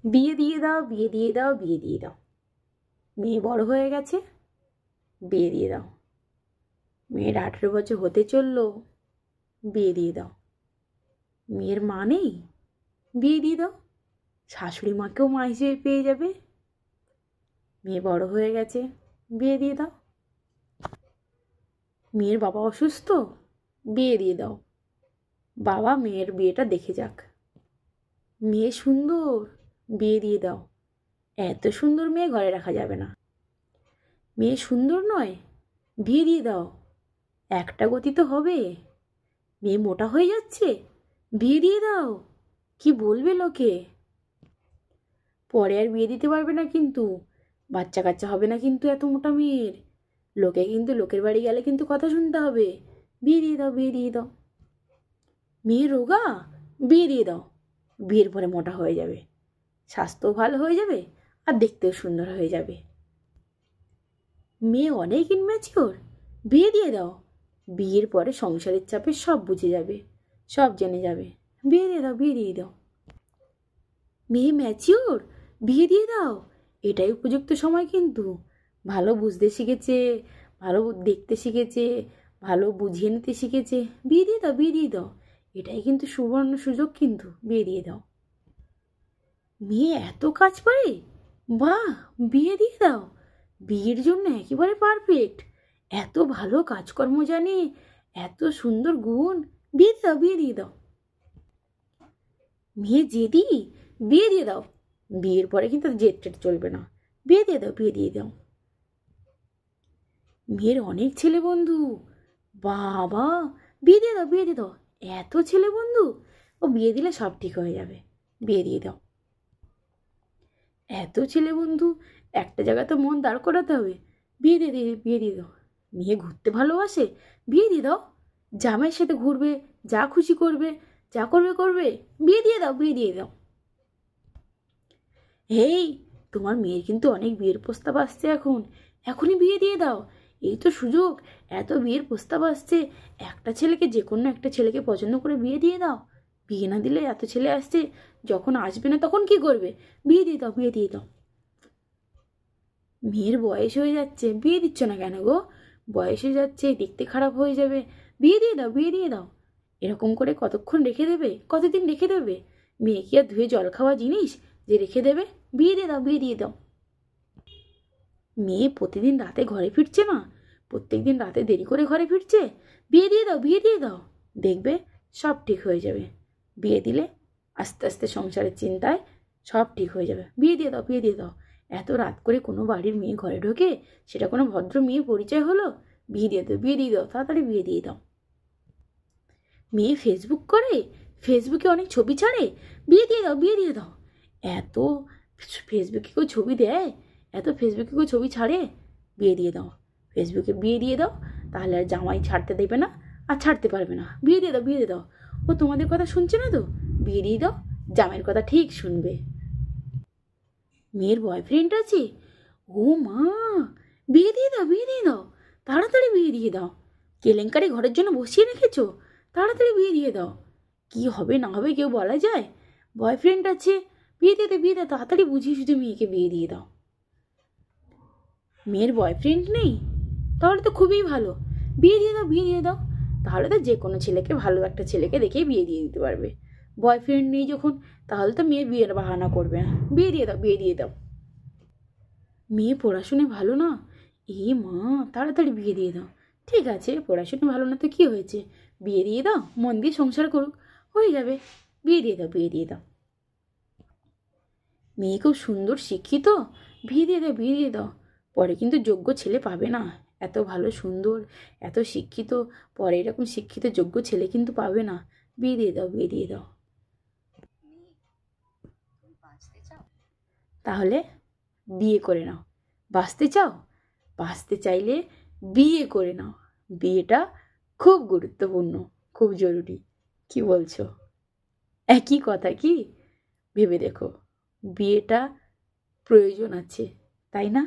বিয়ে দিয়ে দাও, বিয়ে দিয়ে দাও, বিয়ে দিয়ে দাও। মেয়ে বড় হয়ে গেছে, বিয়ে দিয়ে দাও। মেয়ের 18 বছর হতে চললো, বিয়ে দিয়ে দাও। মেয়ের মা নেই, বিয়ে দিয়ে দাও। শাশুড়ি মাকেও মা হিসেবে পেয়ে যাবে। মেয়ে বড় হয়ে গেছে, বিয়ে দিয়ে দাও। মেয়ের বাবা অসুস্থ, বিয়ে দিয়ে দাও। বাবা মেয়ের বিয়েটা দেখে যাক। মেয়ে সুন্দর, বিয়ে দিয়ে দাও। এত সুন্দর মেয়ে ঘরে রাখা যাবে না। মেয়ে সুন্দর নয়, বিয়ে দিয়ে দাও। একটা গতি তো হবে। মেয়ে মোটা হয়ে যাচ্ছে, বিয়ে দিয়ে দাও। কি বলবে লোকে? পরে আর বিয়ে দিতে পারবে না কিন্তু। বাচ্চা কাচ্চা হবে না কিন্তু এত মোটা মেয়ের। লোকে কিন্তু লোকের বাড়ি গেলে কিন্তু কথা শুনতে হবে। বিয়ে দিয়ে দাও, বিয়ে দিয়ে দাও। মেয়ে রোগা, বিয়ে দিয়ে দাও। বিয়ের পরে মোটা হয়ে যাবে, স্বাস্থ্যও ভালো হয়ে যাবে, আর দেখতেও সুন্দর হয়ে যাবে। মেয়ে অনেক ইনম্যাচিওর, বিয়ে দিয়ে দাও। বিয়ের পরে সংসারের চাপে সব বুঝে যাবে, সব জেনে যাবে। বিয়ে দিয়ে দাও, বিয়ে দিয়ে দাও। মেয়ে ম্যাচিওর, বিয়ে দিয়ে দাও। এটাই উপযুক্ত সময় কিন্তু। ভালো বুঝতে শিখেছে, ভালো দেখতে শিখেছে, ভালো বুঝিয়ে নিতে শিখেছে। বিয়ে দিয়ে দাও, বিয়ে দিয়ে দাও। এটাই কিন্তু সুবর্ণ সুযোগ কিন্তু। বিয়ে দিয়ে দাও। মেয়ে এত কাজ পারে, বাহ, বিয়ে দিয়ে দাও। বিয়ের জন্য একেবারে পারফেক্ট। এত ভালো কাজকর্ম জানে, এত সুন্দর গুণ। বিয়ে দাও, বিয়ে দিয়ে দাও। মেয়ে জেদি, বিয়ে দিয়ে দাও। বিয়ের পরে কিন্তু জেদ টেদ চলবে না। বিয়ে দিয়ে দাও, বিয়ে দিয়ে দাও। মেয়ের অনেক ছেলে বন্ধু, বাবা, বিয়ে দিয়ে দাও, বিয়ে দিয়ে দাও। এত ছেলে বন্ধু, ও বিয়ে দিলে সব ঠিক হয়ে যাবে। বিয়ে দিয়ে দাও। এত ছেলে বন্ধু, একটা জায়গায় তো মন দাঁড় করাতে হবে। বিয়ে দিয়ে দিয়ে বিয়ে দিয়ে দাও। মেয়ে ঘুরতে ভালোবাসে, বিয়ে দিয়ে দাও। জামাইয়ের সাথে ঘুরবে, যা খুশি করবে, যা করবে করবে। বিয়ে দিয়ে দাও, বিয়ে দিয়ে দাও। হেই, তোমার মেয়ের কিন্তু অনেক বিয়ের প্রস্তাব আসছে এখন। এখনই বিয়ে দিয়ে দাও। এই তো সুযোগ, এত বিয়ের প্রস্তাব আসছে। একটা ছেলেকে, যে কোনো একটা ছেলেকে পছন্দ করে বিয়ে দিয়ে দাও। বিয়ে না দিলে এত ছেলে আসছে, যখন আসবে না তখন কি করবে? বিয়ে দিয়ে দাও, বিয়ে দিয়ে দাও। মেয়ের বয়স হয়ে যাচ্ছে, বিয়ে দিচ্ছ না কেন গো? বয়স হয়ে যাচ্ছে, দেখতে খারাপ হয়ে যাবে। বিয়ে দিয়ে দাও, বিয়ে দিয়ে দাও। এরকম করে কতক্ষণ রেখে দেবে? কতদিন রেখে দেবে? মেয়ে কি আর ধুয়ে জল খাওয়া জিনিস যে রেখে দেবে? বিয়ে দিয়ে দাও, বিয়ে দিয়ে দাও। মেয়ে প্রতিদিন রাতে ঘরে ফিরছে না, প্রত্যেক দিন রাতে দেরি করে ঘরে ফিরছে। বিয়ে দিয়ে দাও, বিয়ে দিয়ে দাও। দেখবে সব ঠিক হয়ে যাবে। বিয়ে দিলে আস্তে আস্তে সংসারের চিন্তায় সব ঠিক হয়ে যাবে। বিয়ে দিয়ে দাও, বিয়ে দিয়ে দাও। এত রাত করে কোনো বাড়ির মেয়ে ঘরে ঢোকে, সেটা কোনো ভদ্র মেয়ে পরিচয় হলো? বিয়ে দিয়ে দাও, বিয়ে দিয়ে দাও, তাড়াতাড়ি বিয়ে দিয়ে দাও। মেয়ে ফেসবুক করে, ফেসবুকে অনেক ছবি ছাড়ে। বিয়ে দিয়ে দাও, বিয়ে দিয়ে দাও। এত ফেসবুকে কেউ ছবি দেয়? এত ফেসবুকে কেউ ছবি ছাড়ে? বিয়ে দিয়ে দাও। ফেসবুকে বিয়ে দিয়ে দাও, তাহলে আর জামাই ছাড়তে দেবে না, আর ছাড়তে পারবে না। বিয়ে দিয়ে দাও, বিয়ে দিয়ে দাও। ও তোমাদের কথা শুনছে না তো? বিয়ে দিয়ে দাও, জামাইয়ের কথা ঠিক শুনবে। মেয়ের বয়ফ্রেন্ড আছে, ও মা, বিয়ে দিয়ে দাও, বিয়ে দিয়ে দাও। তাড়াতাড়ি বিয়ে দিয়ে দাও। কেলেঙ্কারি ঘরের জন্য বসিয়ে রেখেছো, তাড়াতাড়ি বিয়ে দিয়ে দাও। কি হবে না হবে কেউ বলা যায়? বয়ফ্রেন্ড আছে, বিয়ে দিয়ে দাও, বিয়ে দাও। তাড়াতাড়ি বুঝিয়ে শুধু মেয়েকে বিয়ে দিয়ে দাও। মেয়ের বয়ফ্রেন্ড নেই, তাহলে তো খুবই ভালো। বিয়ে দিয়ে দাও, বিয়ে দিয়ে দাও। তাহলে তো যে কোনো ছেলেকে, ভালো একটা ছেলেকে দেখে বিয়ে দিয়ে দিতে পারবে। বয়ফ্রেন্ড নেই যখন, তাহলে তো মেয়ে বিয়ের বাহানা করবে না। বিয়ে দিয়ে দাও, বিয়ে দিয়ে দাও। মেয়ে পড়াশুনে ভালো না, এ মা, তাড়াতাড়ি বিয়ে দিয়ে দাও। ঠিক আছে, পড়াশুনে ভালো না তো কী হয়েছে? বিয়ে দিয়ে দাও, মন দিয়ে সংসার করুক, হয়ে যাবে। বিয়ে দিয়ে দাও, বিয়ে দিয়ে দাও। মেয়ে খুব সুন্দর শিক্ষিত, বিয়ে দিয়ে দাও, বিয়ে দিয়ে দাও। পরে কিন্তু যোগ্য ছেলে পাবে না। এত ভালো সুন্দর, এত শিক্ষিত, পরে এরকম শিক্ষিত যোগ্য ছেলে কিন্তু পাবে না। বিয়ে দিয়ে দাও, বিয়ে দিয়ে দাও। তাহলে বিয়ে করে নাও। বাঁচতে চাও? বাঁচতে চাইলে বিয়ে করে নাও। বিয়েটা খুব গুরুত্বপূর্ণ, খুব জরুরি। কি বলছো? একই কথা কি? ভেবে দেখো, বিয়েটা প্রয়োজন আছে, তাই না?